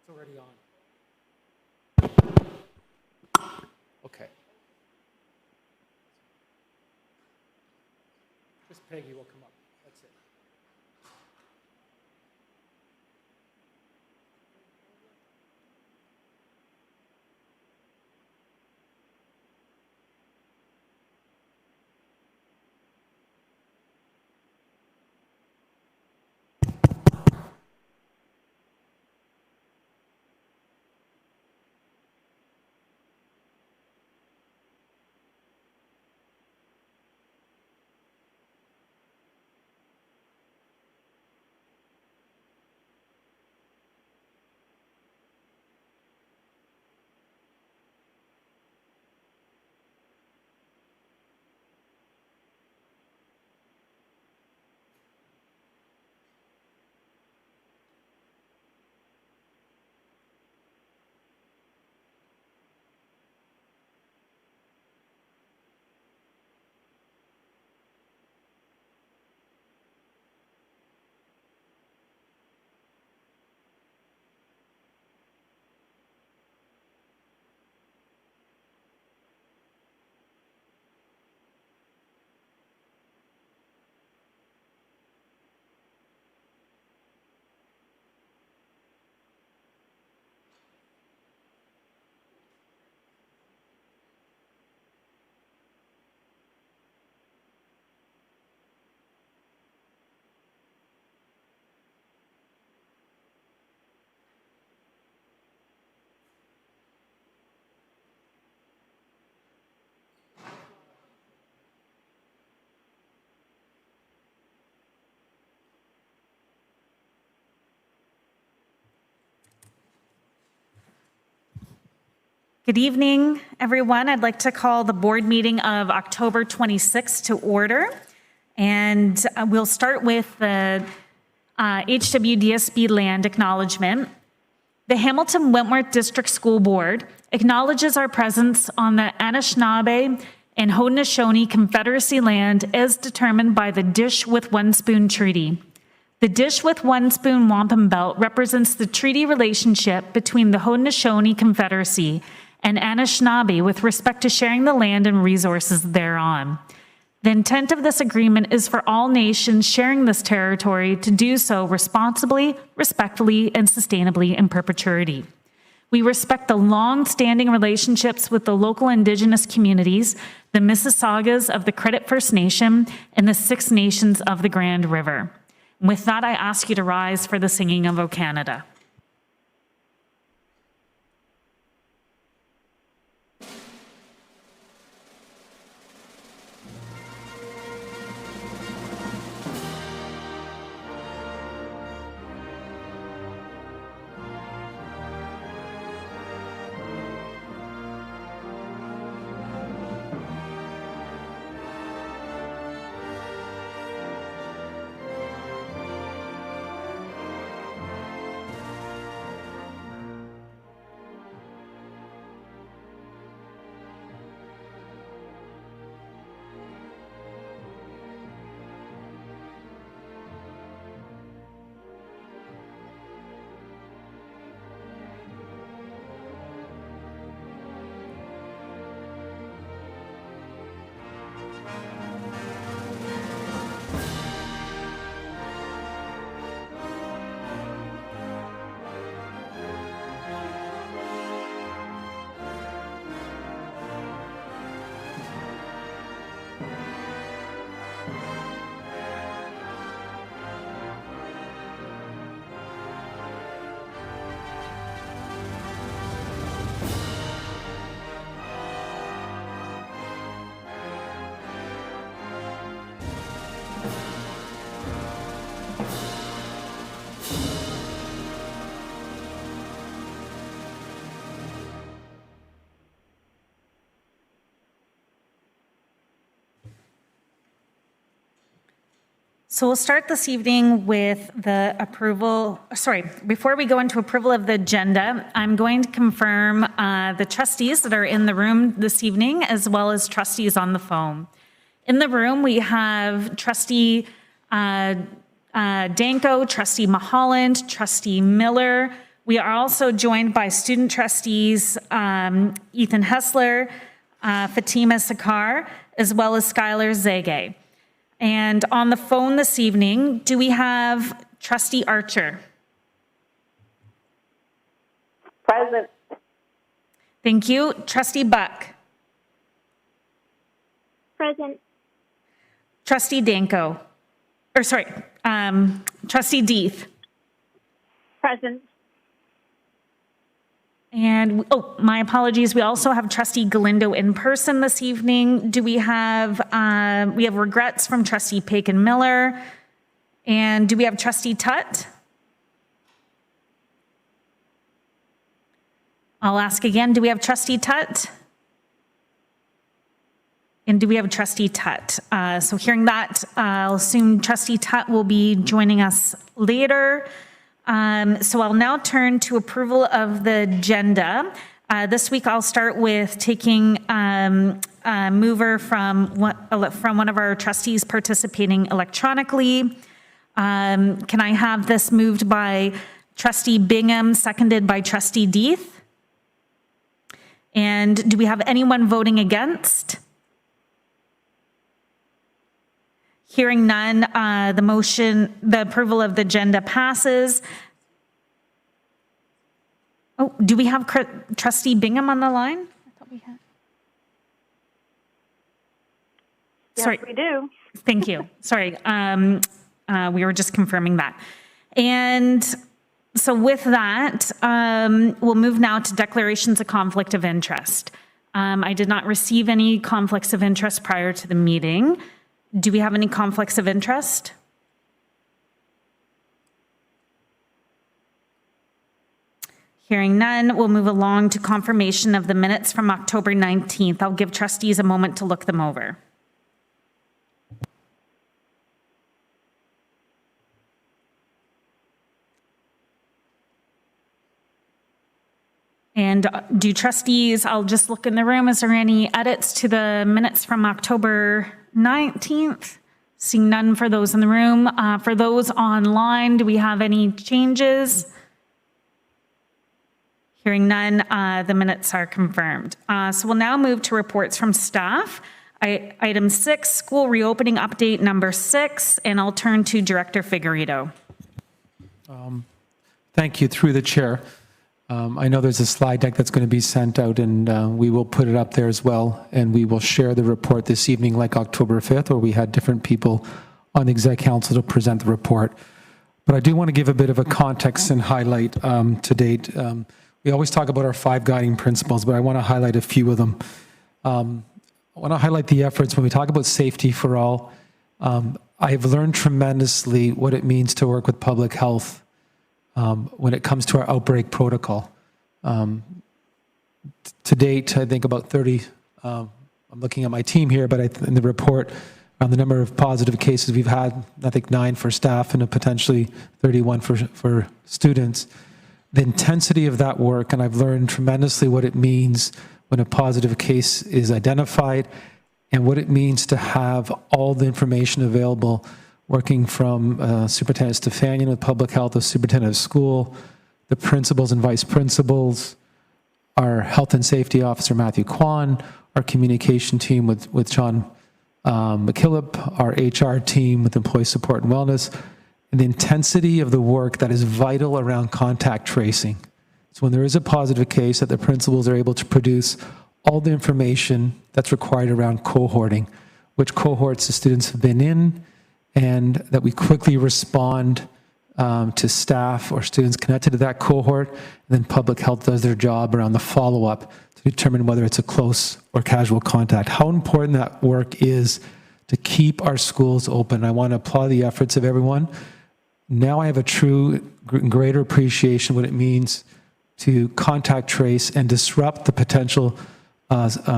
It's already on. Okay. Just Peggy will come up. That's it. Good evening, everyone. I'd like to call the board meeting of October 26th to order. And we'll start with the HWDSB land acknowledgement. The Hamilton Wentworth District School Board acknowledges our presence on the Anishinaabe and Haudenosaunee Confederacy land as determined by the Dish with One Spoon Treaty. The Dish with One Spoon Wampum Belt represents the treaty relationship between the Haudenosaunee Confederacy and Anishinaabe with respect to sharing the land and resources thereon. The intent of this agreement is for all nations sharing this territory to do so responsibly, respectfully, and sustainably in perpetuity. We respect the long-standing relationships with the local Indigenous communities, the Mississaugas of the Credit First Nation, and the Six Nations of the Grand River. With that, I ask you to rise for the singing of O Canada. So we'll start this evening with the before we go into approval of the agenda, I'm going to confirm the trustees that are in the room this evening, as well as trustees on the phone. In the room, we have Trustee Danko, Trustee Mulholland, Trustee Miller, We are also joined by student trustees Ethan Hessler, Fatima Sakar, as well as Skylar Zage. And on the phone this evening, do we have Trustee Archer? Present. Thank you. Trustee Buck? Present. Trustee Danko? Or sorry, Trustee Deeth? Present. And, oh, my apologies, we also have Trustee Galindo in person this evening. Do we have regrets from Trustee Paikin Miller? And do we have Trustee Tutt? I'll ask again, do we have Trustee Tutt? And do we have Trustee Tutt? So hearing that, I'll assume Trustee Tutt will be joining us later. So I'll now turn to approval of the agenda. This week I'll start with taking a mover from one of our trustees participating electronically. Can I have this moved by Trustee Bingham, seconded by Trustee Deeth? And do we have anyone voting against? Hearing none, the approval of the agenda passes. Oh, do we have Trustee Bingham on the line? I thought we had. Yes, Sorry. we do. Thank you. Sorry. We were just confirming that. And so with that, we'll move now to declarations of conflict of interest. I did not receive any conflicts of interest prior to the meeting. Do we have any conflicts of interest? Hearing none, we'll move along to confirmation of the minutes from October 19th. I'll give trustees a moment to look them over. And do trustees, I'll just look in the room, is there any edits to the minutes from October 19th? Seeing none for those in the room. For those online, do we have any changes? Hearing none, the minutes are confirmed. So we'll now move to reports from staff. Item 6, school reopening update number 6, and I'll turn to Director Figueredo. Thank you, through the chair. I know there's a slide deck that's going to be sent out, and we will put it up there as well, and we will share the report this evening like October 5th, where we had different people on the Exec Council to present the report. But I do want to give a bit of a context and highlight to date. We always talk about our 5 guiding principles, but I want to highlight a few of them. I want to highlight the efforts when we talk about safety for all. I've learned tremendously what it means to work with public health when it comes to our outbreak protocol. To date, I think about 30, I'm looking at my team here, but in the report, on the number of positive cases we've had, I think 9 for staff and potentially 31 for students. The intensity of that work, and I've learned tremendously what it means when a positive case is identified and what it means to have all the information available, working from Superintendent Stefanian with Public Health, the Superintendent of School, the principals and vice principals, our Health and Safety Officer, Matthew Kwan, our communication team with John McKillop, our HR team with Employee Support and Wellness, and the intensity of the work that is vital around contact tracing. So when there is a positive case, that the principals are able to produce all the information that's required around cohorting, which cohorts the students have been in, and that we quickly respond to staff or students connected to that cohort, and then public health does their job around the follow-up to determine whether it's a close or casual contact. How important that work is to keep our schools open. I want to applaud the efforts of everyone. Now I have a true greater appreciation of what it means to contact trace and disrupt the potential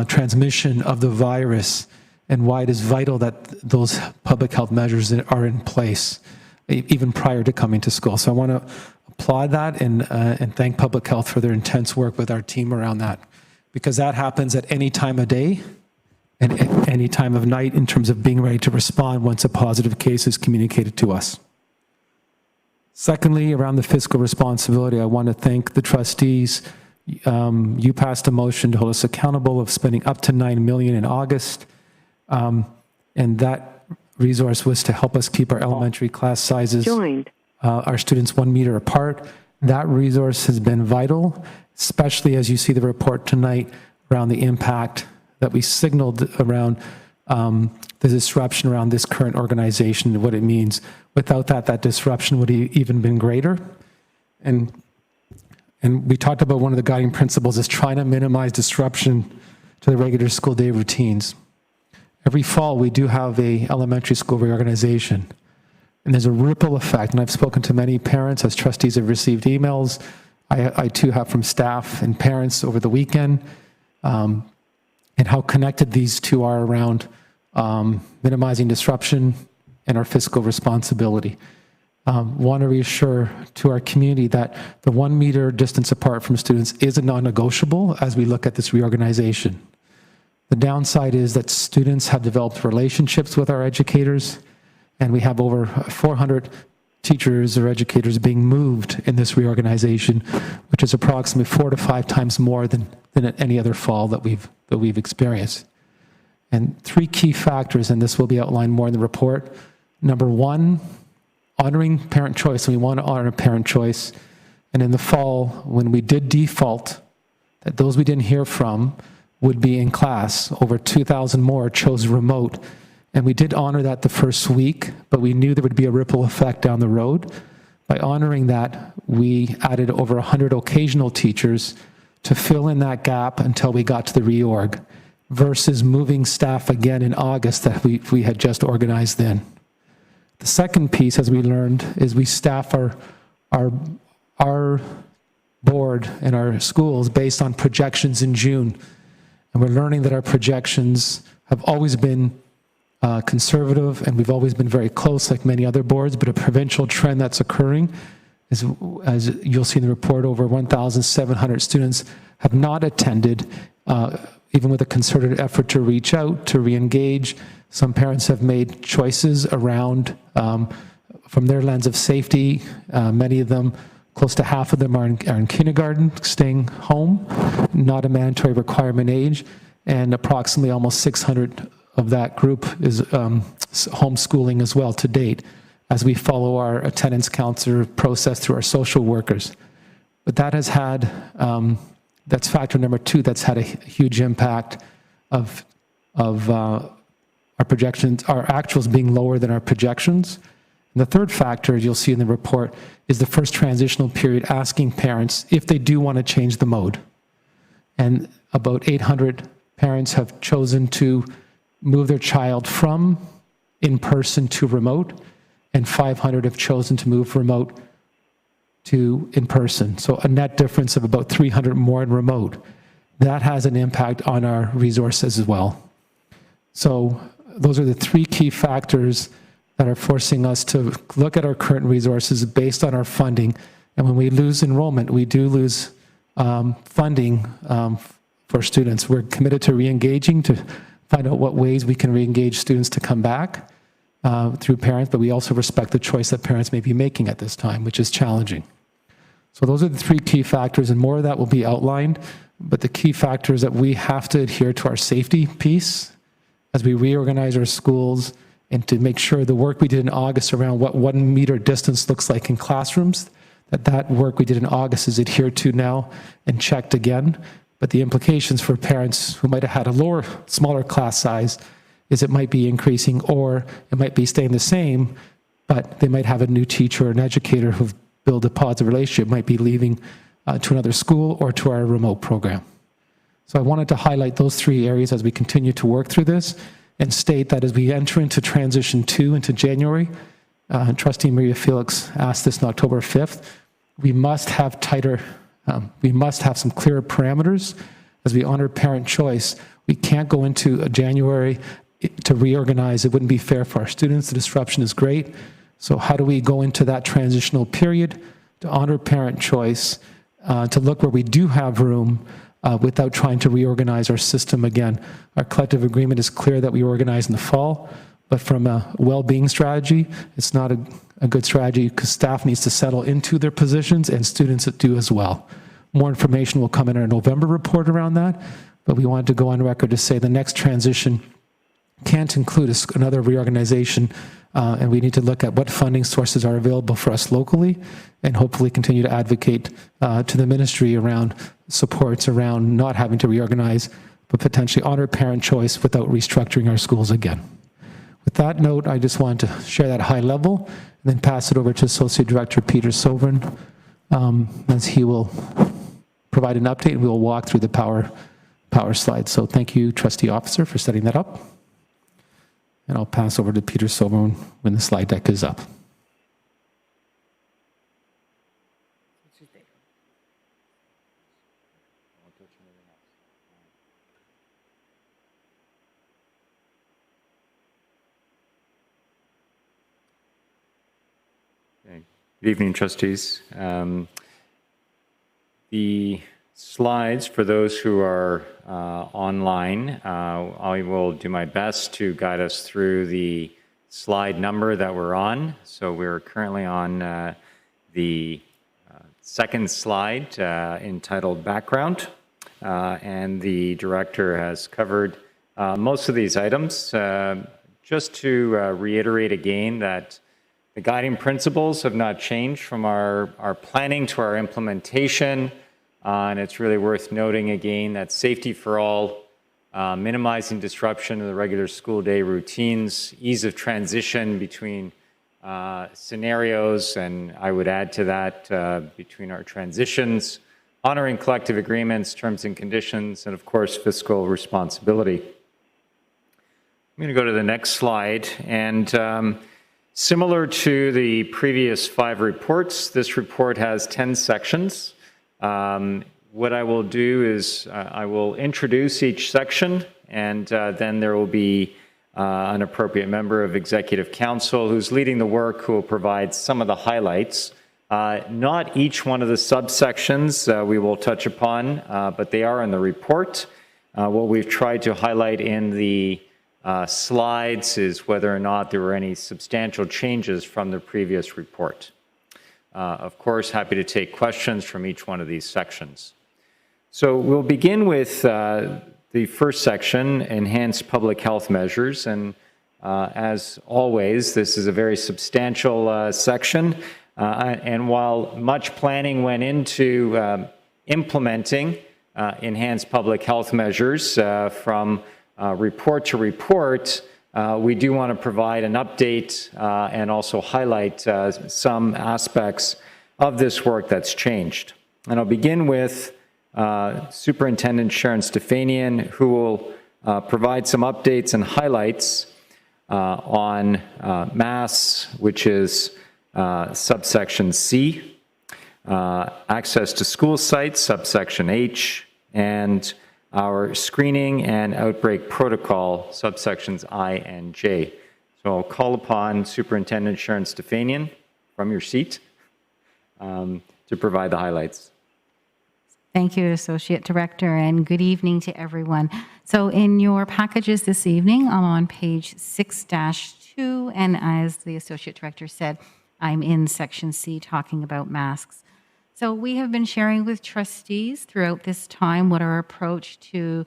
transmission of the virus, and why it is vital that those public health measures are in place even prior to coming to school. So I want to applaud that and thank Public Health for their intense work with our team around that, because that happens at any time of day and at any time of night in terms of being ready to respond once a positive case is communicated to us. Secondly, around the fiscal responsibility, I want to thank the trustees. You passed a motion to hold us accountable of spending up to $9 million in August. And that resource was to help us keep our elementary class sizes, our students 1 meter apart. That resource has been vital, especially as you see the report tonight around the impact that we signaled around the disruption around this current organization and what it means. Without that, that disruption would have even been greater. And we talked about one of the guiding principles is trying to minimize disruption to the regular school day routines. Every fall, we do have a elementary school reorganization, and there's a ripple effect. And I've spoken to many parents as trustees have received emails. I too have from staff and parents over the weekend, and how connected these two are around minimizing disruption and our fiscal responsibility. Want to reassure to our community that the 1 meter distance apart from students is a non-negotiable as we look at this reorganization. The downside is that students have developed relationships with our educators, and we have over 400 teachers or educators being moved in this reorganization, which is approximately 4 to 5 times more than at any other fall that we've experienced. And 3 key factors, and this will be outlined more in the report. Number 1, honoring parent choice, and we want to honor parent choice. And in the fall, when we did default, that those we didn't hear from would be in class. Over 2,000 more chose remote. And we did honor that the first week, but we knew there would be a ripple effect down the road. By honoring that, we added over 100 occasional teachers to fill in that gap until we got to the reorg, versus moving staff again in August that we had just organized then. The second piece, as we learned, is we staff our board and our schools based on projections in June. And we're learning that our projections have always been conservative, and we've always been very close like many other boards, but a provincial trend that's occurring is, as you'll see in the report, over 1,700 students have not attended, even with a concerted effort to reach out, to re-engage. Some parents have made choices around, from their lens of safety. Many of them, close to half of them are in kindergarten, staying home, not a mandatory requirement age, and approximately almost 600 of that group is homeschooling as well to date, as we follow our attendance counselor process through our social workers. But that has had, that's factor number 2, that's had a huge impact of our projections, our actuals being lower than our projections. And the third factor, you'll see in the report, is the first transitional period asking parents if they do want to change the mode. And about 800 parents have chosen to move their child from in-person to remote, and 500 have chosen to move remote to in-person. So a net difference of about 300 more in remote. That has an impact on our resources as well. So those are the 3 key factors that are forcing us to look at our current resources based on our funding. And when we lose enrollment, we do lose funding for students. We're committed to re-engaging, to find out what ways we can re-engage students to come back through parents, but we also respect the choice that parents may be making at this time, which is challenging. So those are the 3 key factors, and more of that will be outlined, but the key factors that we have to adhere to our safety piece as we reorganize our schools, and to make sure the work we did in August around what 1 meter distance looks like in classrooms, that work we did in August is adhered to now and checked again. But the implications for parents who might have had a smaller class size is it might be increasing, or it might be staying the same, but they might have a new teacher or an educator who've built a positive relationship, might be leaving to another school or to our remote program. So I wanted to highlight those 3 areas as we continue to work through this, and state that as we enter into transition 2 into January, Trustee Maria Felix asked this on October 5th, we must have some clearer parameters as we honor parent choice. We can't go into January to reorganize. It wouldn't be fair for our students. The disruption is great. So how do we go into that transitional period to honor parent choice, to look where we do have room, without trying to reorganize our system again? Our collective agreement is clear that we organize in the fall, But from a well-being strategy, it's not a good strategy because staff needs to settle into their positions and students do as well. More information will come in our November report around that, but we wanted to go on record to say the next transition can't include another reorganization, and we need to look at what funding sources are available for us locally and hopefully continue to advocate to the ministry around supports around not having to reorganize, but potentially honor parent choice without restructuring our schools again. With that note, I just wanted to share that high level and then pass it over to Associate Director Peter Sovereign as he will provide an update and we'll walk through the power slides. So thank you, Trustee Officer, for setting that up. And I'll pass over to Peter Sovereign when the slide deck is up. Good evening, trustees. The slides, for those who are online, I will do my best to guide us through the slide number that we're on. So we're currently on the second slide entitled Background, and the director has covered most of these items. Just to reiterate again that the guiding principles have not changed from our planning to our implementation, and it's really worth noting again that safety for all, minimizing disruption of the regular school day routines, ease of transition between scenarios, and I would add to that between our transitions, honoring collective agreements, terms and conditions, and of course fiscal responsibility. I'm going to go to the next slide, and similar to the previous 5 reports, this report has 10 sections. What I will do is I will introduce each section, and then there will be an appropriate member of Executive Council who's leading the work who will provide some of the highlights. Not each one of the subsections we will touch upon, but they are in the report. What we've tried to highlight in the slides is whether or not there were any substantial changes from the previous report. Of course, happy to take questions from each one of these sections. So we'll begin with the first section, Enhanced Public Health Measures, and as always, this is a very substantial section, and while much planning went into implementing enhanced public health measures from report to report, we do want to provide an update and also highlight some aspects of this work that's changed. And I'll begin with Superintendent Sharon Stefanian, who will provide some updates and highlights on masks, which is subsection C, access to school sites, subsection H, and our screening and outbreak protocol, subsections I and J. So I'll call upon Superintendent Sharon Stefanian from your seat to provide the highlights. Thank you, Associate Director, and good evening to everyone. So in your packages this evening, I'm on page 6-2, and as the Associate Director said, I'm in section C talking about masks. So we have been sharing with trustees throughout this time what our approach to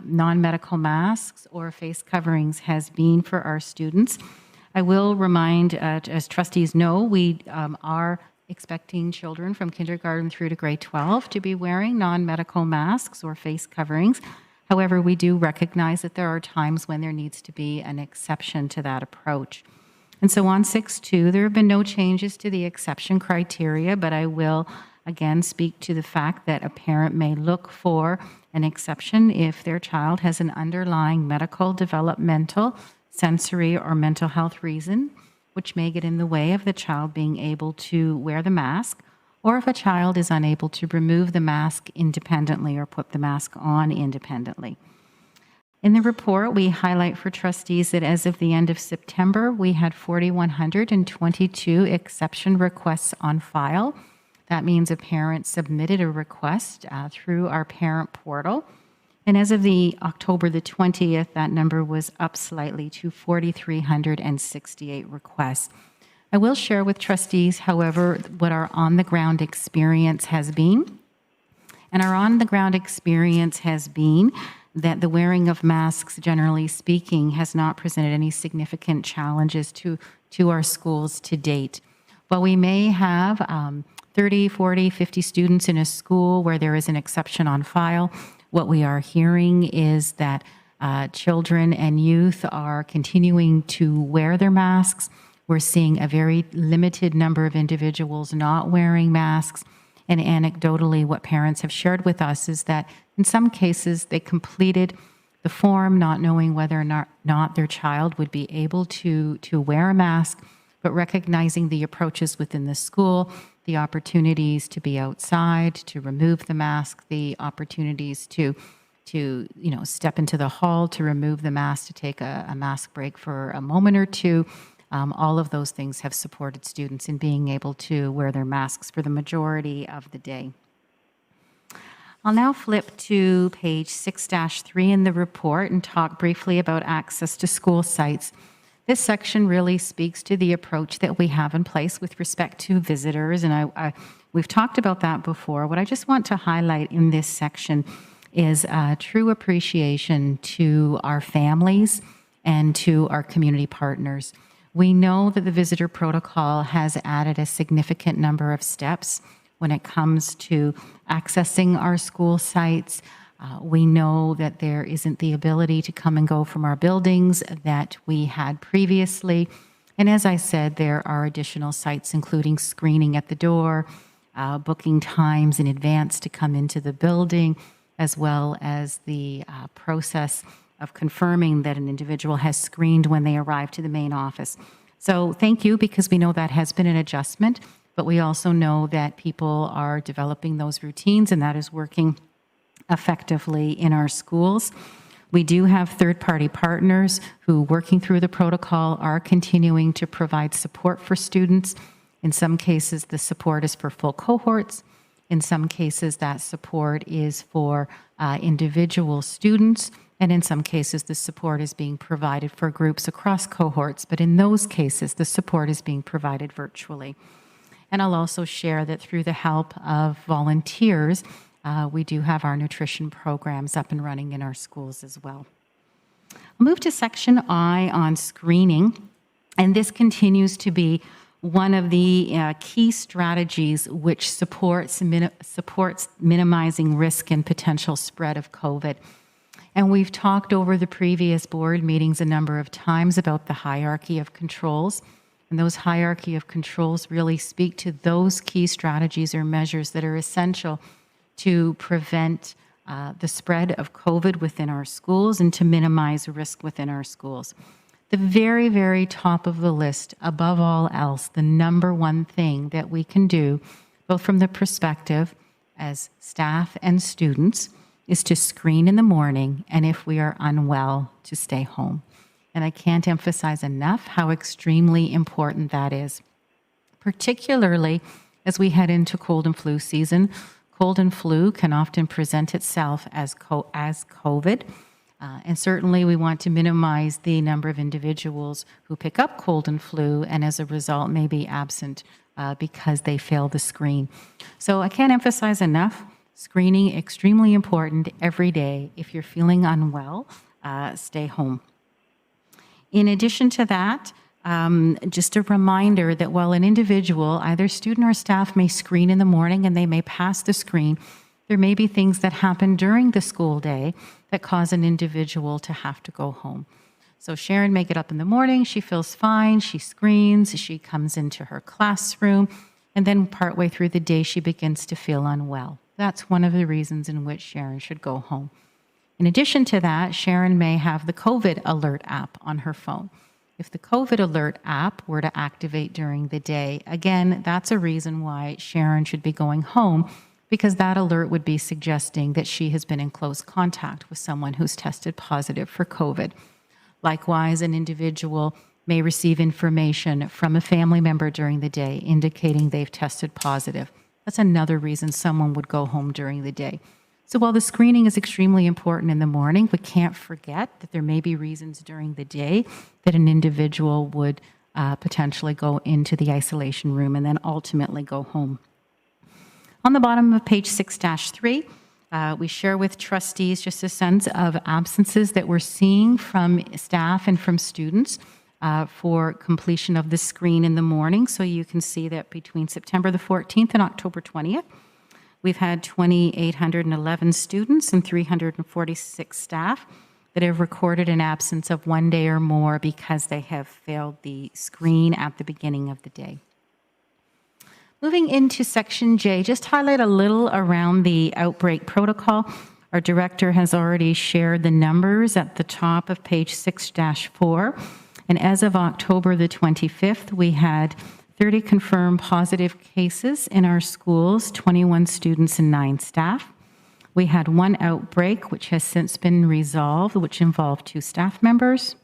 non-medical masks or face coverings has been for our students. I will remind, as trustees know, we are expecting children from kindergarten through to grade 12 to be wearing non-medical masks or face coverings. However, we do recognize that there are times when there needs to be an exception to that approach. And so on 6.2, there have been no changes to the exception criteria, but I will again speak to the fact that a parent may look for an exception if their child has an underlying medical, developmental, sensory, or mental health reason which may get in the way of the child being able to wear the mask, or if a child is unable to remove the mask independently or put the mask on independently. In the report, we highlight for trustees that as of the end of September, we had 4,122 exception requests on file. That means a parent submitted a request through our parent portal. And as of the October the 20th, that number was up slightly to 4,368 requests. I will share with trustees, however, what our on-the-ground experience has been. And our on-the-ground experience has been that the wearing of masks, generally speaking, has not presented any significant challenges to our schools to date. While we may have 30, 40, 50 students in a school where there is an exception on file, what we are hearing is that children and youth are continuing to wear their masks. We're seeing a very limited number of individuals not wearing masks. And anecdotally, what parents have shared with us is that in some cases, they completed the form not knowing whether or not their child would be able to wear a mask, but recognizing the approaches within the school, the opportunities to be outside, to remove the mask, the opportunities to step into the hall, to remove the mask, to take a mask break for a moment or two. All of those things have supported students in being able to wear their masks for the majority of the day. I'll now flip to page 6-3 in the report and talk briefly about access to school sites. This section really speaks to the approach that we have in place with respect to visitors, and we've talked about that before. What I just want to highlight in this section is true appreciation to our families and to our community partners. We know that the visitor protocol has added a significant number of steps when it comes to accessing our school sites. We know that there isn't the ability to come and go from our buildings that we had previously. And as I said, there are additional sites, including screening at the door, booking times in advance to come into the building, as well as the process of confirming that an individual has screened when they arrive to the main office. So thank you, because we know that has been an adjustment, but we also know that people are developing those routines, and that is working effectively in our schools. We do have third-party partners who, working through the protocol, are continuing to provide support for students. In some cases, the support is for full cohorts. In some cases, that support is for individual students. And in some cases, the support is being provided for groups across cohorts. But in those cases, the support is being provided virtually. And I'll also share that through the help of volunteers, we do have our nutrition programs up and running in our schools as well. I'll move to section I on screening. And this continues to be one of the key strategies which supports minimizing risk and potential spread of COVID. And we've talked over the previous board meetings a number of times about the hierarchy of controls. And those hierarchy of controls really speak to those key strategies or measures that are essential to prevent the spread of COVID within our schools and to minimize risk within our schools. The very, very top of the list, above all else, the number one thing that we can do, both from the perspective as staff and students, is to screen in the morning, and if we are unwell, to stay home. And I can't emphasize enough how extremely important that is, particularly as we head into cold and flu season. Cold and flu can often present itself as COVID. And certainly we want to minimize the number of individuals who pick up cold and flu and as a result may be absent because they fail the screen. So I can't emphasize enough, screening extremely important every day. If you're feeling unwell, stay home. In addition to that, just a reminder that while an individual, either student or staff, may screen in the morning and they may pass the screen, there may be things that happen during the school day that cause an individual to have to go home. So Sharon may get up in the morning, she feels fine, she screens, she comes into her classroom, and then partway through the day she begins to feel unwell. That's one of the reasons in which Sharon should go home. In addition to that, Sharon may have the COVID alert app on her phone. If the COVID alert app were to activate during the day, again, that's a reason why Sharon should be going home, because that alert would be suggesting that she has been in close contact with someone who's tested positive for COVID. Likewise, an individual may receive information from a family member during the day indicating they've tested positive. That's another reason someone would go home during the day. So while the screening is extremely important in the morning, we can't forget that there may be reasons during the day that an individual would potentially go into the isolation room and then ultimately go home. On the bottom of page 6-3, we share with trustees just a sense of absences that we're seeing from staff and from students for completion of the screen in the morning. So you can see that between September the 14th and October 20th, we've had 2,811 students and 346 staff that have recorded an absence of 1 day or more because they have failed the screen at the beginning of the day. Moving into section J, just highlight a little around the outbreak protocol. Our director has already shared the numbers at the top of page 6-4. And as of October the 25th, we had 30 confirmed positive cases in our schools, 21 students and 9 staff. We had 1 outbreak, which has since been resolved, which involved 2 staff members.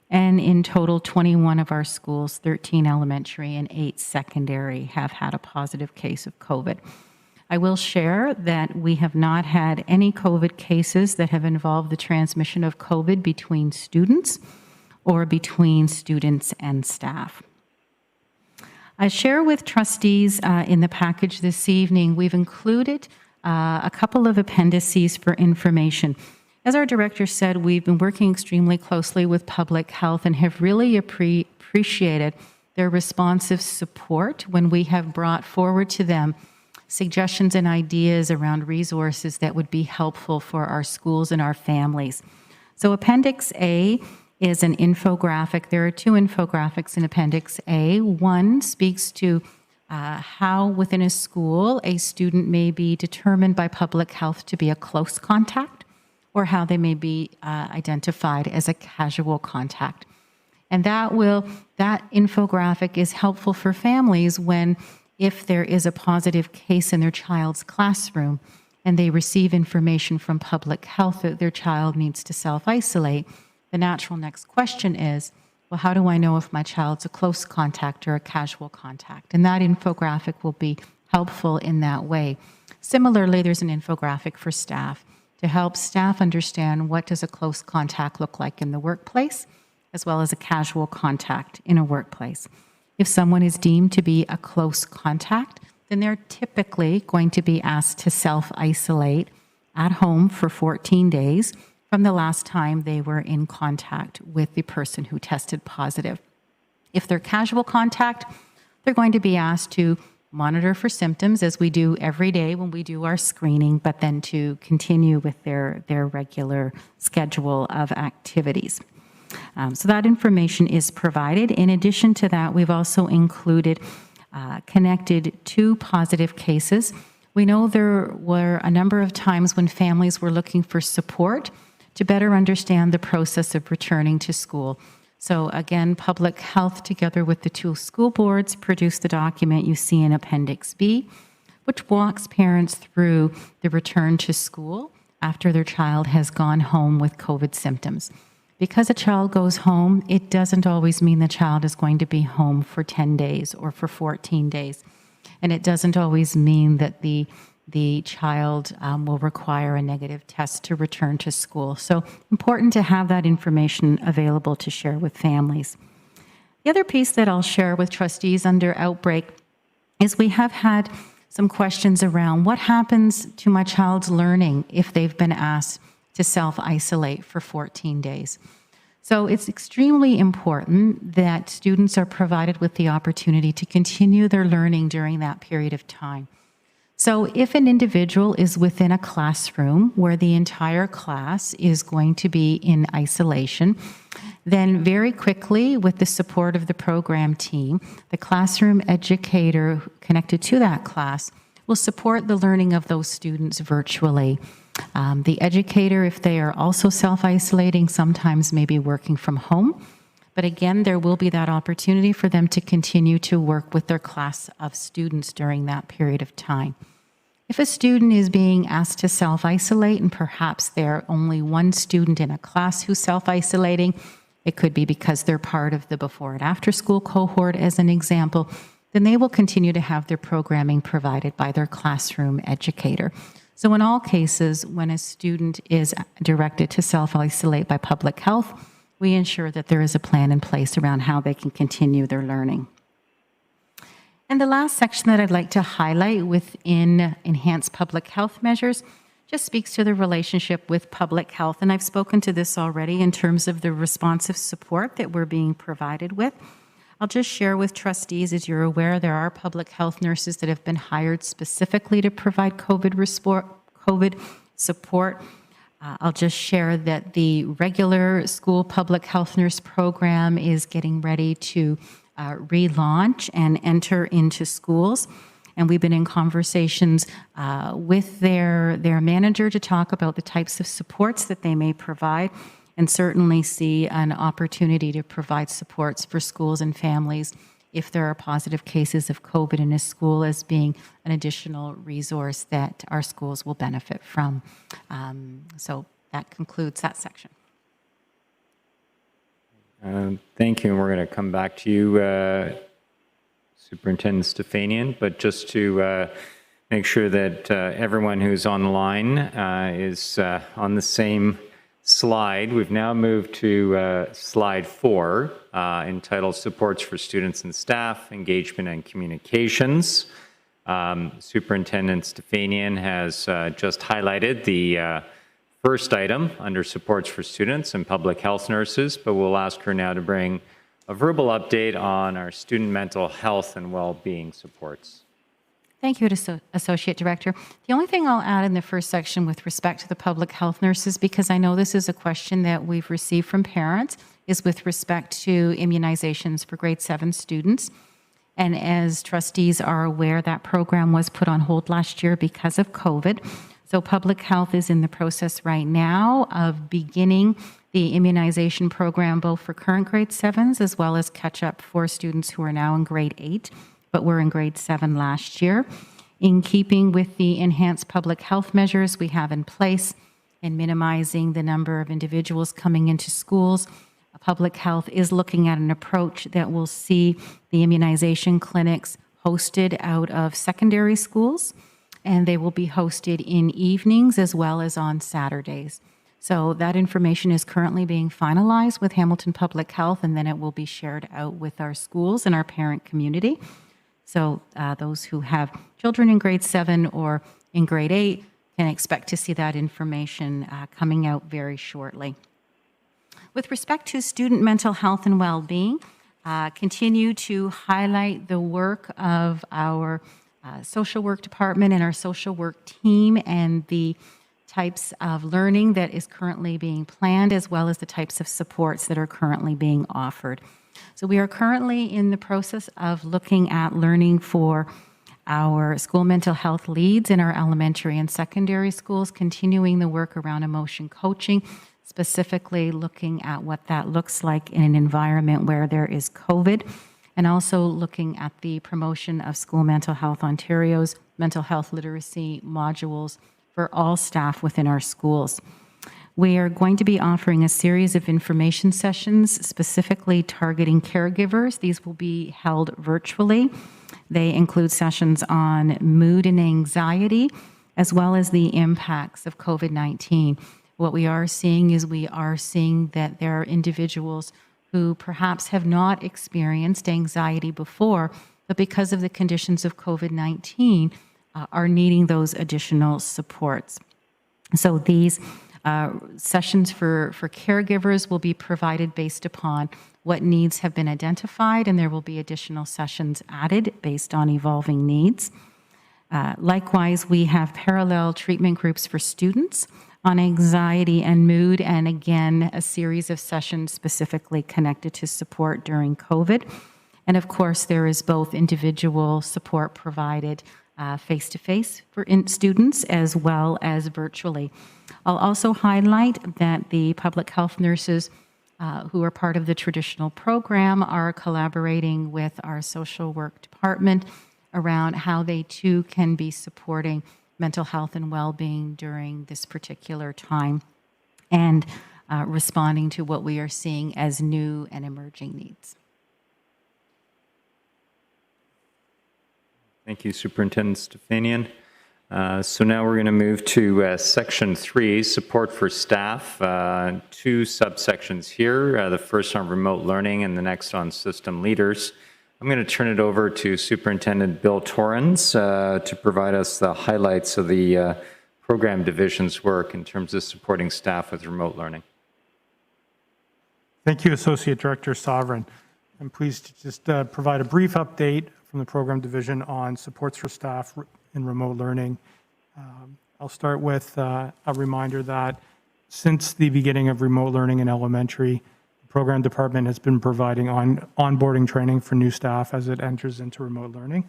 And in total, 21 of our schools, 13 elementary and 8 secondary, have had a positive case of COVID. I will share that we have not had any COVID cases that have involved the transmission of COVID between students or between students and staff. I share with trustees in the package this evening, we've included a couple of appendices for information. As our director said, we've been working extremely closely with public health and have really appreciated their responsive support when we have brought forward to them suggestions and ideas around resources that would be helpful for our schools and our families. So Appendix A is an infographic. There are 2 infographics in Appendix A. One speaks to how within a school a student may be determined by public health to be a close contact, or how they may be identified as a casual contact. And that infographic is helpful for families when, if there is a positive case in their child's classroom and they receive information from public health that their child needs to self-isolate, the natural next question is, well, how do I know if my child's a close contact or a casual contact? And that infographic will be helpful in that way. Similarly, there's an infographic for staff to help staff understand what does a close contact look like in the workplace, as well as a casual contact in a workplace. If someone is deemed to be a close contact, then they're typically going to be asked to self-isolate at home for 14 days from the last time they were in contact with the person who tested positive. If they're casual contact, they're going to be asked to monitor for symptoms, as we do every day when we do our screening, but then to continue with their regular schedule of activities. So that information is provided. In addition to that, we've also included connected 2 positive cases. We know there were a number of times when families were looking for support to better understand the process of returning to school. So again, public health together with the 2 school boards produced the document you see in Appendix B, which walks parents through the return to school after their child has gone home with COVID symptoms. Because a child goes home, it doesn't always mean the child is going to be home for 10 days or for 14 days. And it doesn't always mean that the child will require a negative test to return to school. So important to have that information available to share with families. The other piece that I'll share with trustees under outbreak is we have had some questions around what happens to my child's learning if they've been asked to self-isolate for 14 days. So it's extremely important that students are provided with the opportunity to continue their learning during that period of time. So if an individual is within a classroom where the entire class is going to be in isolation, then very quickly, with the support of the program team, the classroom educator connected to that class will support the learning of those students virtually. The educator, if they are also self-isolating, sometimes may be working from home. But again, there will be that opportunity for them to continue to work with their class of students during that period of time. If a student is being asked to self-isolate and perhaps they're only one student in a class who's self-isolating, it could be because they're part of the before and after school cohort as an example, then they will continue to have their programming provided by their classroom educator. So in all cases, when a student is directed to self-isolate by public health, we ensure that there is a plan in place around how they can continue their learning. And the last section that I'd like to highlight within enhanced public health measures just speaks to the relationship with public health. And I've spoken to this already in terms of the responsive support that we're being provided with. I'll just share with trustees, as you're aware, there are public health nurses that have been hired specifically to provide COVID support. I'll just share that the regular school public health nurse program is getting ready to relaunch and enter into schools. And we've been in conversations with their manager to talk about the types of supports that they may provide, and certainly see an opportunity to provide supports for schools and families if there are positive cases of COVID in a school, as being an additional resource that our schools will benefit from. So that concludes that section. Thank you, and we're going to come back to you, Superintendent Stefanian, but just to make sure that everyone who's on the line is on the same slide. We've now moved to slide 4, entitled Supports for Students and Staff, Engagement and Communications. Superintendent Stefanian has just highlighted the first item under Supports for Students and Public Health Nurses, but we'll ask her now to bring a verbal update on our student mental health and well-being supports. Thank you, Associate Director. The only thing I'll add in the first section with respect to the public health nurses, because I know this is a question that we've received from parents, is with respect to immunizations for grade 7 students. And as trustees are aware, that program was put on hold last year because of COVID. So public health is in the process right now of beginning the immunization program, both for current grade 7s as well as catch up for students who are now in grade 8, but were in grade 7 last year. In keeping with the enhanced public health measures we have in place and minimizing the number of individuals coming into schools, public health is looking at an approach that will see the immunization clinics hosted out of secondary schools, and they will be hosted in evenings as well as on Saturdays. So that information is currently being finalized with Hamilton Public Health, and then it will be shared out with our schools and our parent community. So those who have children in grade 7 or in grade 8 can expect to see that information coming out very shortly. With respect to student mental health and well-being, continue to highlight the work of our social work department and our social work team, and the types of learning that is currently being planned, as well as the types of supports that are currently being offered. So we are currently in the process of looking at learning for our school mental health leads in our elementary and secondary schools, continuing the work around emotion coaching, specifically looking at what that looks like in an environment where there is COVID, and also looking at the promotion of School Mental Health Ontario's mental health literacy modules for all staff within our schools. We are going to be offering a series of information sessions specifically targeting caregivers. These will be held virtually. They include sessions on mood and anxiety, as well as the impacts of COVID-19. What we are seeing is that there are individuals who perhaps have not experienced anxiety before, but because of the conditions of COVID-19, are needing those additional supports. So these sessions for caregivers will be provided based upon what needs have been identified, and there will be additional sessions added based on evolving needs. Likewise, we have parallel treatment groups for students on anxiety and mood, and again, a series of sessions specifically connected to support during COVID. And of course, there is both individual support provided face-to-face for students as well as virtually. I'll also highlight that the public health nurses who are part of the traditional program are collaborating with our social work department around how they too can be supporting mental health and well-being during this particular time, and responding to what we are seeing as new and emerging needs. Thank you, Superintendent Stefanian. So now we're going to move to Section 3, Support for Staff. Two subsections here, the first on remote learning and the next on system leaders. I'm going to turn it over to Superintendent Bill Torrens to provide us the highlights of the program division's work in terms of supporting staff with remote learning. Thank you, Associate Director Sovereign. I'm pleased to just provide a brief update from the program division on supports for staff in remote learning. I'll start with a reminder that since the beginning of remote learning in elementary, the program department has been providing onboarding training for new staff as it enters into remote learning.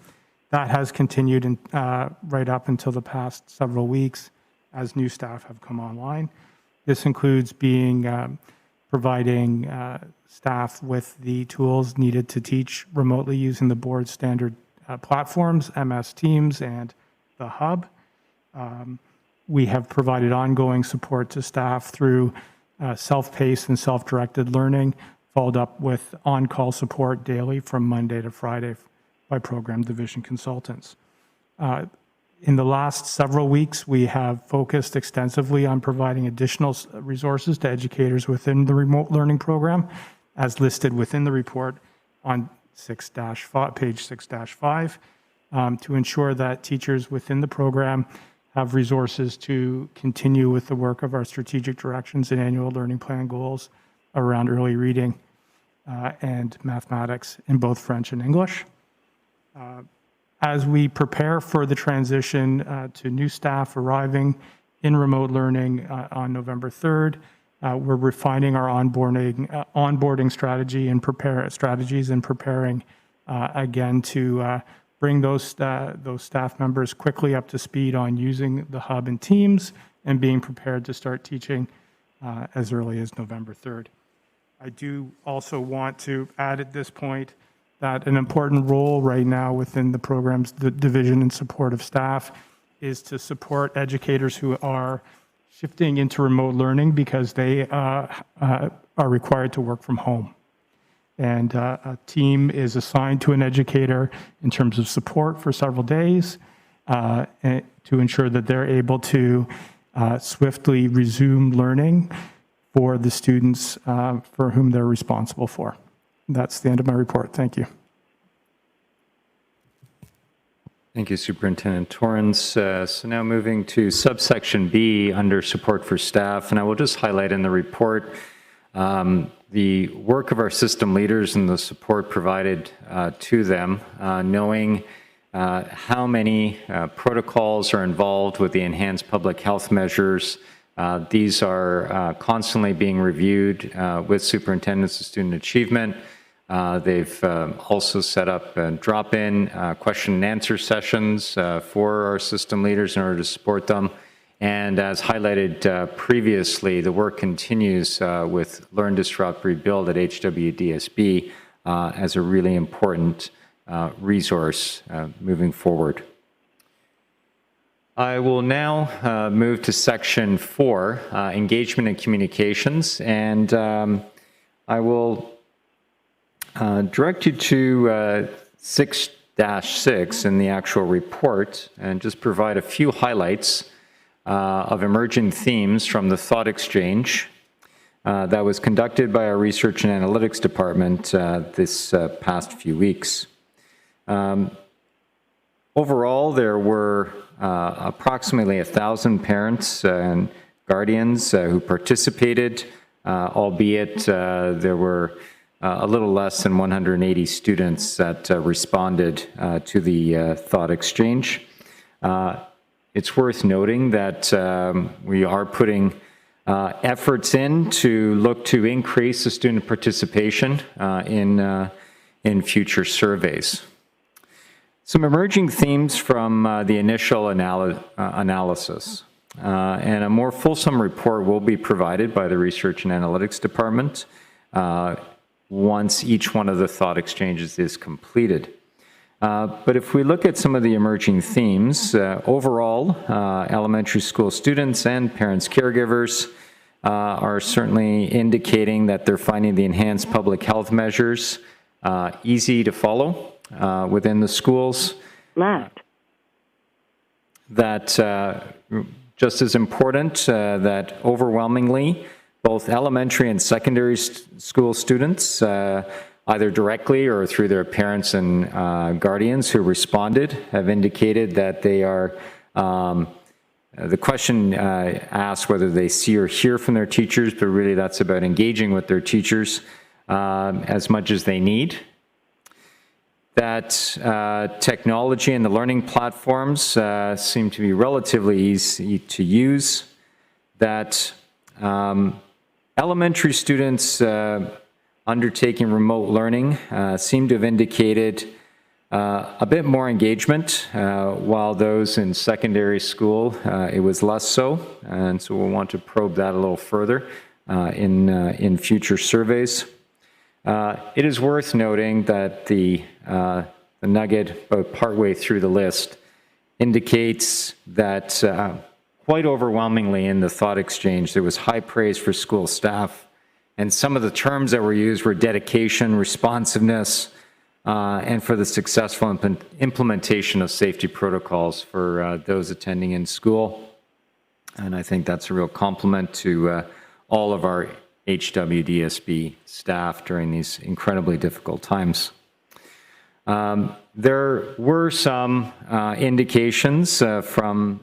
That has continued right up until the past several weeks as new staff have come online. This includes providing staff with the tools needed to teach remotely using the board standard platforms, MS Teams and the Hub. We have provided ongoing support to staff through self-paced and self-directed learning, followed up with on-call support daily from Monday to Friday by program division consultants. In the last several weeks, we have focused extensively on providing additional resources to educators within the remote learning program, as listed within the report on page 6-5, to ensure that teachers within the program have resources to continue with the work of our strategic directions and annual learning plan goals around early reading and mathematics in both French and English. As we prepare for the transition to new staff arriving in remote learning on November 3rd, we're refining our onboarding strategy and strategies and preparing again to bring those staff members quickly up to speed on using the Hub and Teams and being prepared to start teaching as early as November 3rd. I do also want to add at this point that an important role right now within the program's division in support of staff is to support educators who are shifting into remote learning because they are required to work from home. And a team is assigned to an educator in terms of support for several days to ensure that they're able to swiftly resume learning for the students for whom they're responsible for. That's the end of my report. Thank you. Thank you, Superintendent Torrens. So now moving to subsection B under support for staff, and I will just highlight in the report the work of our system leaders and the support provided to them, knowing how many protocols are involved with the enhanced public health measures. These are constantly being reviewed with superintendents of student achievement. They've also set up drop-in question and answer sessions for our system leaders in order to support them. And as highlighted previously, the work continues with Learn, Disrupt, Rebuild at HWDSB as a really important resource moving forward. I will now move to section 4, engagement and communications, and I will direct you to 6-6 in the actual report and just provide a few highlights of emerging themes from the thought exchange that was conducted by our research and analytics department this past few weeks. Overall, there were approximately 1,000 parents and guardians who participated, albeit there were a little less than 180 students that responded to the thought exchange. It's worth noting that we are putting efforts in to look to increase the student participation in future surveys. Some emerging themes from the initial analysis. And a more fulsome report will be provided by the Research and Analytics Department once each one of the thought exchanges is completed. But if we look at some of the emerging themes, overall, elementary school students and parents, caregivers are certainly indicating that they're finding the enhanced public health measures easy to follow within the schools. Left. that just as important, that overwhelmingly both elementary and secondary school students, either directly or through their parents and guardians who responded, have indicated that they are, the question asks whether they see or hear from their teachers, but really that's about engaging with their teachers as much as they need. That technology and the learning platforms seem to be relatively easy to use. That elementary students undertaking remote learning seem to have indicated a bit more engagement, while those in secondary school, it was less so. And so we'll want to probe that a little further in future surveys. It is worth noting that the nugget about partway through the list indicates that quite overwhelmingly in the thought exchange, there was high praise for school staff. And some of the terms that were used were dedication, responsiveness, and for the successful implementation of safety protocols for those attending in school. And I think that's a real compliment to all of our HWDSB staff during these incredibly difficult times. There were some indications from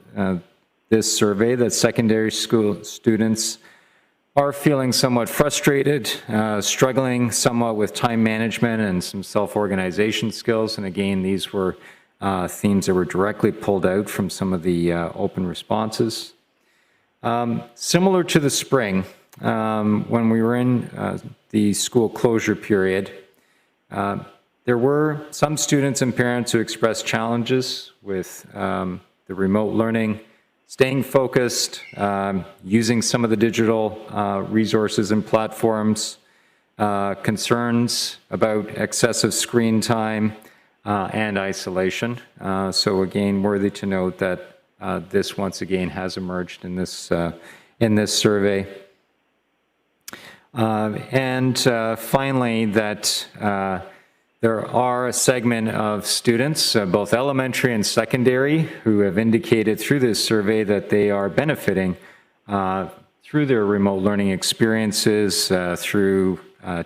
this survey that secondary school students are feeling somewhat frustrated, struggling somewhat with time management and some self-organization skills. And again, these were themes that were directly pulled out from some of the open responses. Similar to the spring, when we were in the school closure period, there were some students and parents who expressed challenges with the remote learning, staying focused, using some of the digital resources and platforms, concerns about excessive screen time and isolation. So again, worthy to note that this once again has emerged in this survey. And finally, that there are a segment of students, both elementary and secondary, who have indicated through this survey that they are benefiting through their remote learning experiences, through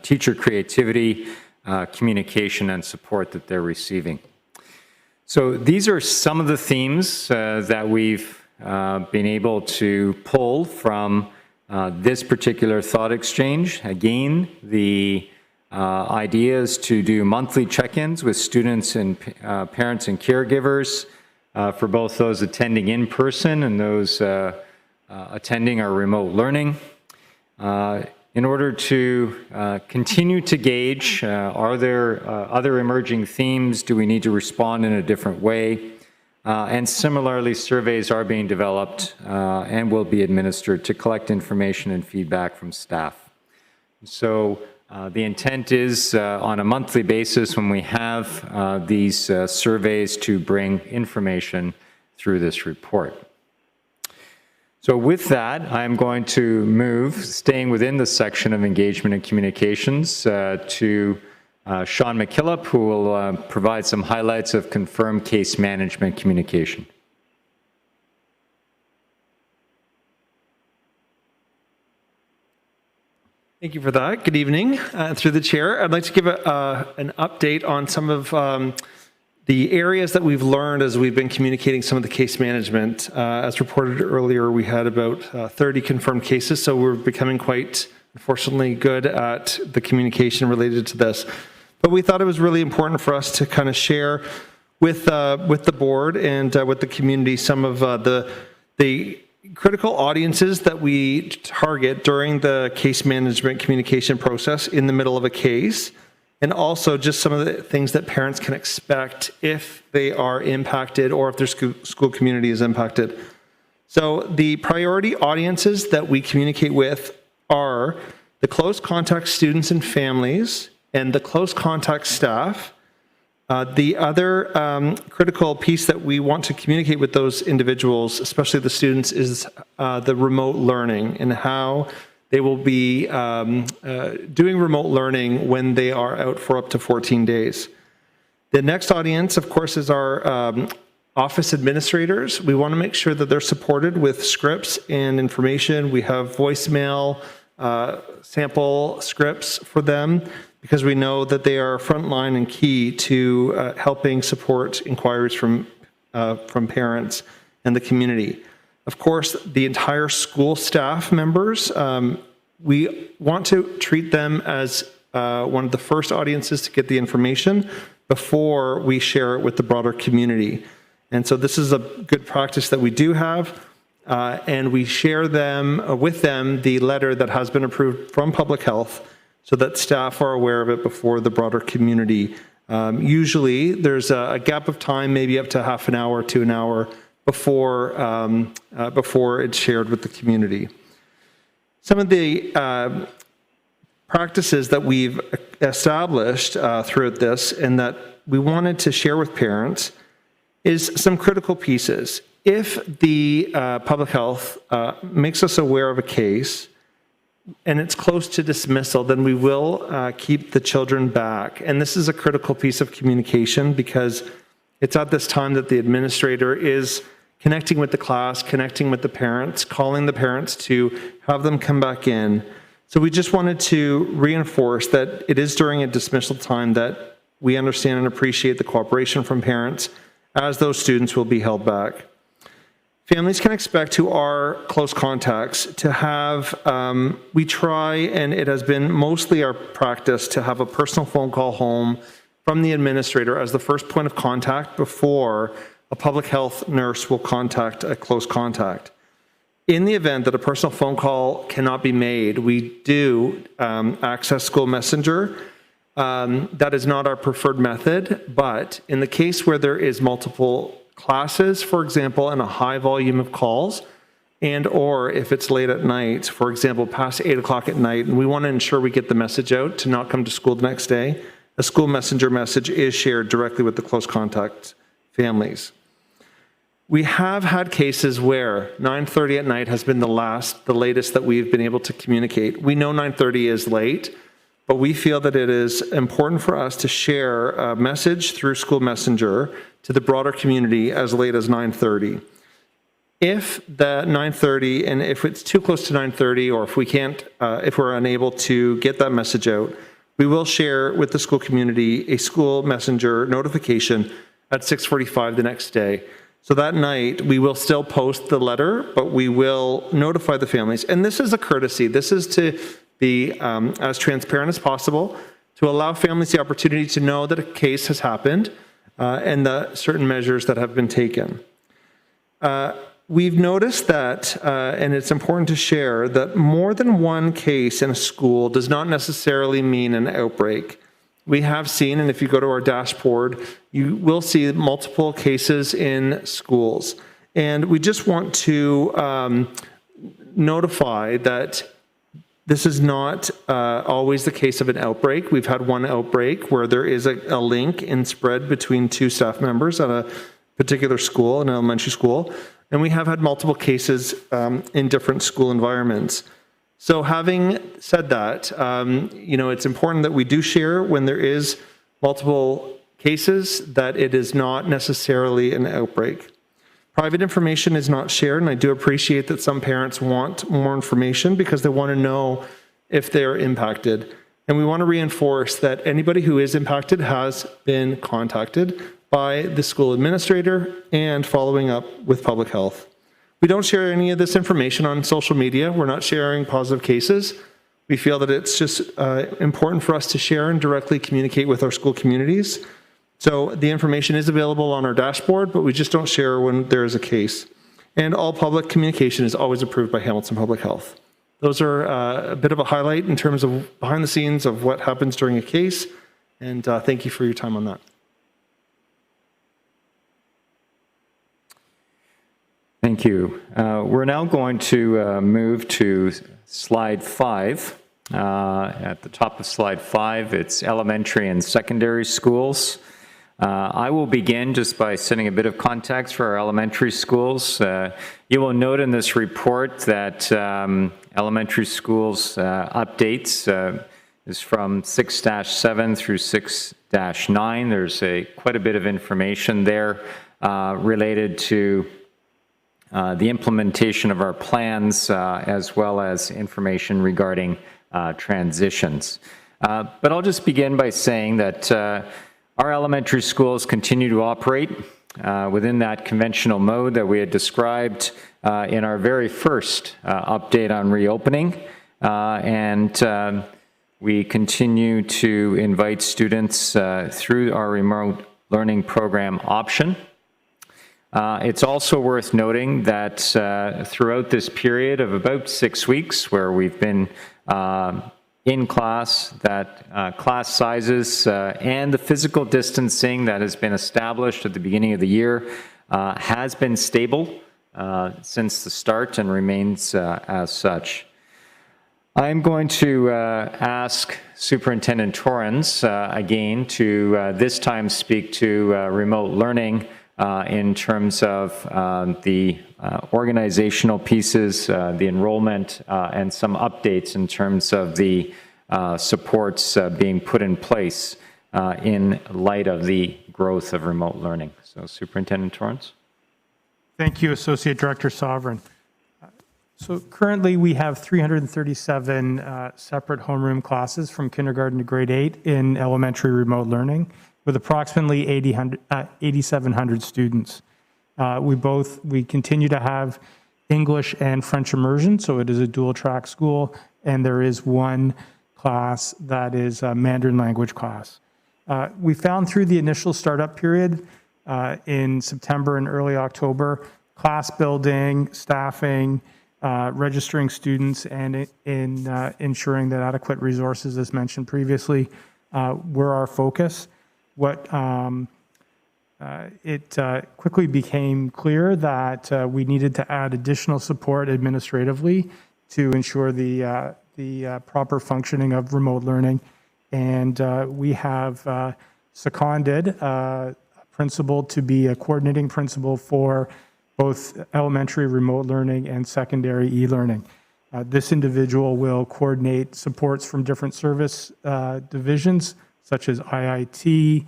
teacher creativity, communication, and support that they're receiving. So these are some of the themes that we've been able to pull from this particular thought exchange. Again, the idea is to do monthly check-ins with students and parents and caregivers for both those attending in person and those attending our remote learning. In order to continue to gauge, are there other emerging themes? Do we need to respond in a different way? And similarly, surveys are being developed and will be administered to collect information and feedback from staff. So the intent is on a monthly basis when we have these surveys to bring information through this report. So with that, I'm going to move, staying within the section of engagement and communications, to Sean McKillop, who will provide some highlights of confirmed case management communication. Thank you for that. Good evening. Through the chair, I'd like to give an update on some of the areas that we've learned as we've been communicating some of the case management. As reported earlier, we had about 30 confirmed cases, so we're becoming quite, unfortunately, good at the communication related to this. But we thought it was really important for us to kind of share with the board and with the community some of the critical audiences that we target during the case management communication process in the middle of a case, and also just some of the things that parents can expect if they are impacted or if their school community is impacted. So the priority audiences that we communicate with are the close contact students and families and the close contact staff. The other critical piece that we want to communicate with those individuals, especially the students, is the remote learning and how they will be doing remote learning when they are out for up to 14 days. The next audience, of course, is our office administrators, we want to make sure that they're supported with scripts and information. We have voicemail sample scripts for them because we know that they are frontline and key to helping support inquiries from parents and the community. Of course, the entire school staff members, we want to treat them as one of the first audiences to get the information before we share it with the broader community. And so this is a good practice that we do have, and we share with them the letter that has been approved from public health so that staff are aware of it before the broader community. Usually there's a gap of time, maybe up to half an hour to an hour before it's shared with the community. Some of the practices that we've established throughout this and that we wanted to share with parents is some critical pieces. If the public health makes us aware of a case and it's close to dismissal, then we will keep the children back. And this is a critical piece of communication because it's at this time that the administrator is connecting with the class, connecting with the parents, calling the parents to have them come back in. So we just wanted to reinforce that it is during a dismissal time that we understand and appreciate the cooperation from parents as those students will be held back. Families can expect who are close contacts to have, we try, and it has been mostly our practice, to have a personal phone call home from the administrator as the first point of contact before a public health nurse will contact a close contact. In the event that a personal phone call cannot be made, we do access school messenger. That is not our preferred method, but in the case where there is multiple classes, for example, and a high volume of calls, and or if it's late at night, for example, past 8 o'clock at night, and we want to ensure we get the message out to not come to school the next day, a school messenger message is shared directly with the close contact families. We have had cases where 9:30 at night has been the latest that we've been able to communicate. We know 9:30 is late, but we feel that it is important for us to share a message through school messenger to the broader community as late as 9:30. If the 9:30, and if it's too close to 9:30, or if we can't, if we're unable to get that message out, we will share with the school community a school messenger notification at 6:45 the next day. So that night, we will still post the letter, but we will notify the families. And this is a courtesy. This is to be as transparent as possible, to allow families the opportunity to know that a case has happened and the certain measures that have been taken. We've noticed that, and it's important to share, that more than one case in a school does not necessarily mean an outbreak. We have seen, and if you go to our dashboard, you will see multiple cases in schools. And we just want to notify that this is not always the case of an outbreak. We've had one outbreak where there is a link in spread between two staff members at a particular school, an elementary school. And we have had multiple cases in different school environments. So having said that, it's important that we do share when there is multiple cases that it is not necessarily an outbreak. Private information is not shared, and I do appreciate that some parents want more information because they want to know if they're impacted. And we want to reinforce that anybody who is impacted has been contacted by the school administrator and following up with public health. We don't share any of this information on social media. We're not sharing positive cases. We feel that it's just important for us to share and directly communicate with our school communities. So the information is available on our dashboard, but we just don't share when there is a case. And all public communication is always approved by Hamilton Public Health. Those are a bit of a highlight in terms of behind the scenes of what happens during a case. And thank you for your time on that. Thank you. We're now going to move to slide 5. At the top of slide 5, it's elementary and secondary schools. I will begin just by setting a bit of context for our elementary schools. You will note in this report that elementary schools updates is from 6-7 through 6-9. There's quite a bit of information there. related to the implementation of our plans, as well as information regarding transitions. But I'll just begin by saying that our elementary schools continue to operate within that conventional mode that we had described in our very first update on reopening. And we continue to invite students through our remote learning program option. It's also worth noting that throughout this period of about 6 weeks where we've been in class, that class sizes and the physical distancing that has been established at the beginning of the year has been stable since the start and remains as such. I'm going to ask Superintendent Torrens again to this time speak to remote learning in terms of the organizational pieces, the enrollment, and some updates in terms of the supports being put in place in light of the growth of remote learning. So Superintendent Torrens. Thank you, Associate Director Sovereign. So currently we have 337 separate homeroom classes from kindergarten to grade 8 in elementary remote learning with approximately 8,700 students. We continue to have English and French immersion, so it is a dual track school, and there is one class that is a Mandarin language class. We found through the initial startup period in September and early October, class building, staffing, registering students, and in ensuring that adequate resources, as mentioned previously, were our focus. It quickly became clear that we needed to add additional support administratively to ensure the proper functioning of remote learning, and we have seconded a principal to be a coordinating principal for both elementary remote learning and secondary e-learning. This individual will coordinate supports from different service divisions, such as IIT,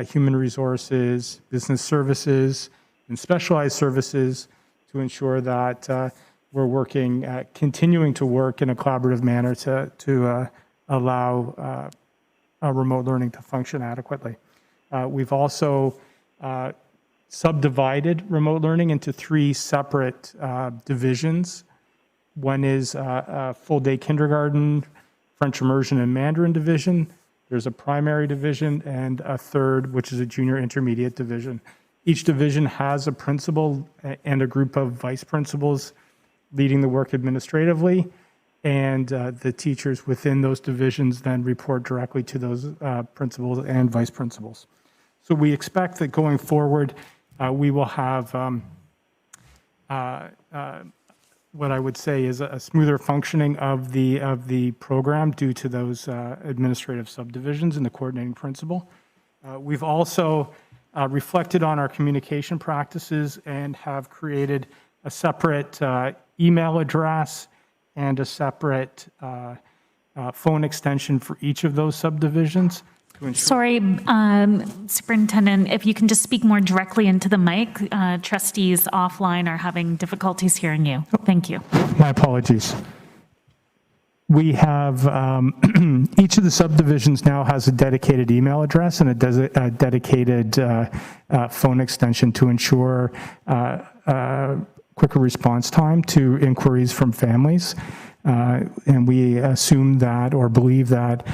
human resources, business services, and specialized services to ensure that we're working, continuing to work in a collaborative manner to allow remote learning to function adequately. We've also subdivided remote learning into 3 separate divisions. One is a full-day kindergarten, French immersion, and Mandarin division. There's a primary division and a third, which is a junior intermediate division. Each division has a principal and a group of vice principals leading the work administratively, and the teachers within those divisions then report directly to those principals and vice principals. So we expect that going forward, we will have what I would say is a smoother functioning of the program due to those administrative subdivisions and the coordinating principal. We've also reflected on our communication practices and have created a separate email address and a separate phone extension for each of those subdivisions. Sorry, Superintendent, if you can just speak more directly into the mic. Trustees offline are having difficulties hearing you. Thank you. My apologies. We have, each of the subdivisions now has a dedicated email address and a dedicated phone extension to ensure quicker response time to inquiries from families. And we assume that or believe that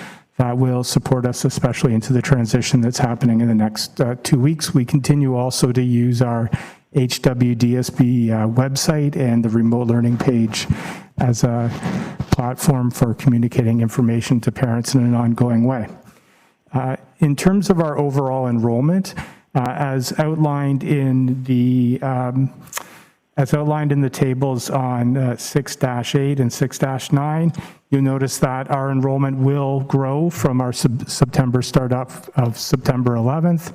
will support us, especially into the transition that's happening in the next 2 weeks. We continue also to use our HWDSB website and the remote learning page as a platform for communicating information to parents in an ongoing way. In terms of our overall enrollment, as outlined in the tables on 6-8 and 6-9, you'll notice that our enrollment will grow from our September startup of September 11th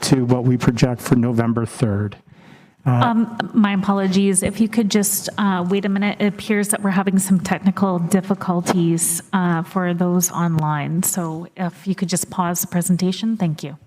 to what we project for November 3rd. My apologies. If you could just wait a minute. It appears that we're having some technical difficulties for those online. So if you could just pause the presentation, thank you.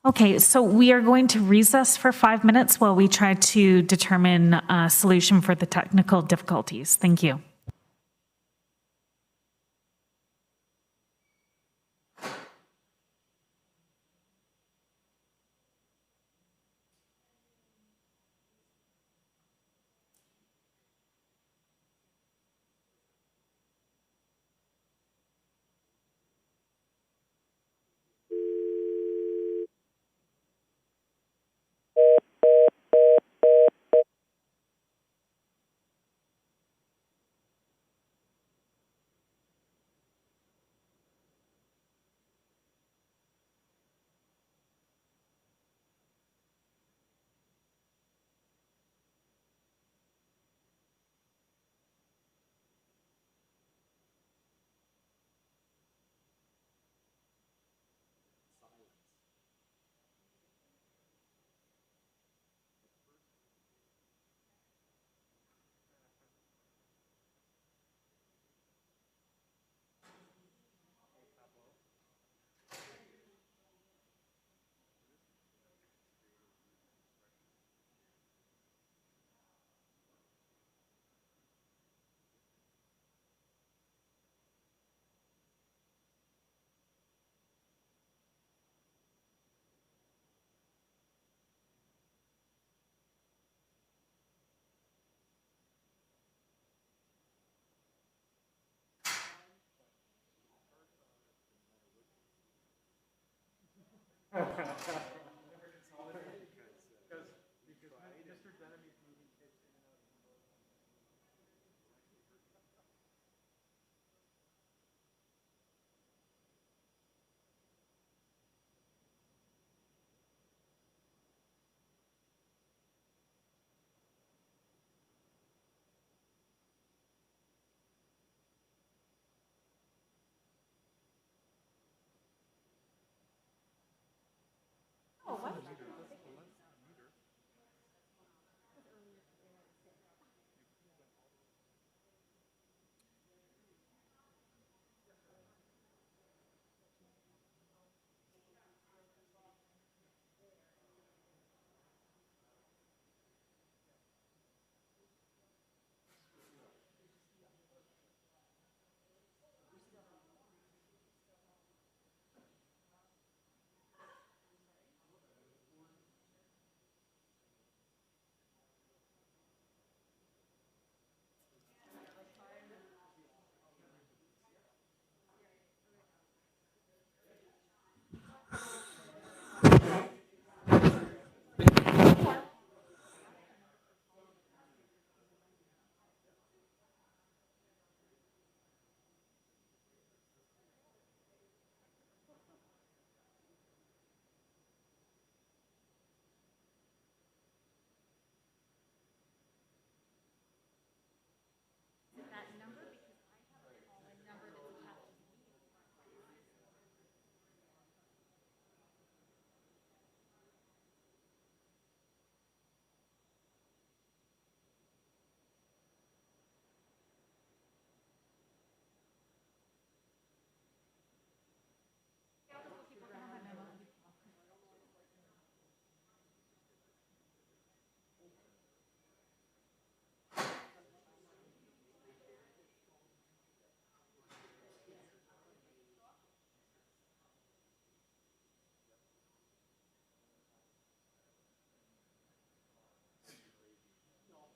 Okay, so we are going to recess for 5 minutes while we try to determine a solution for the technical difficulties. Thank you.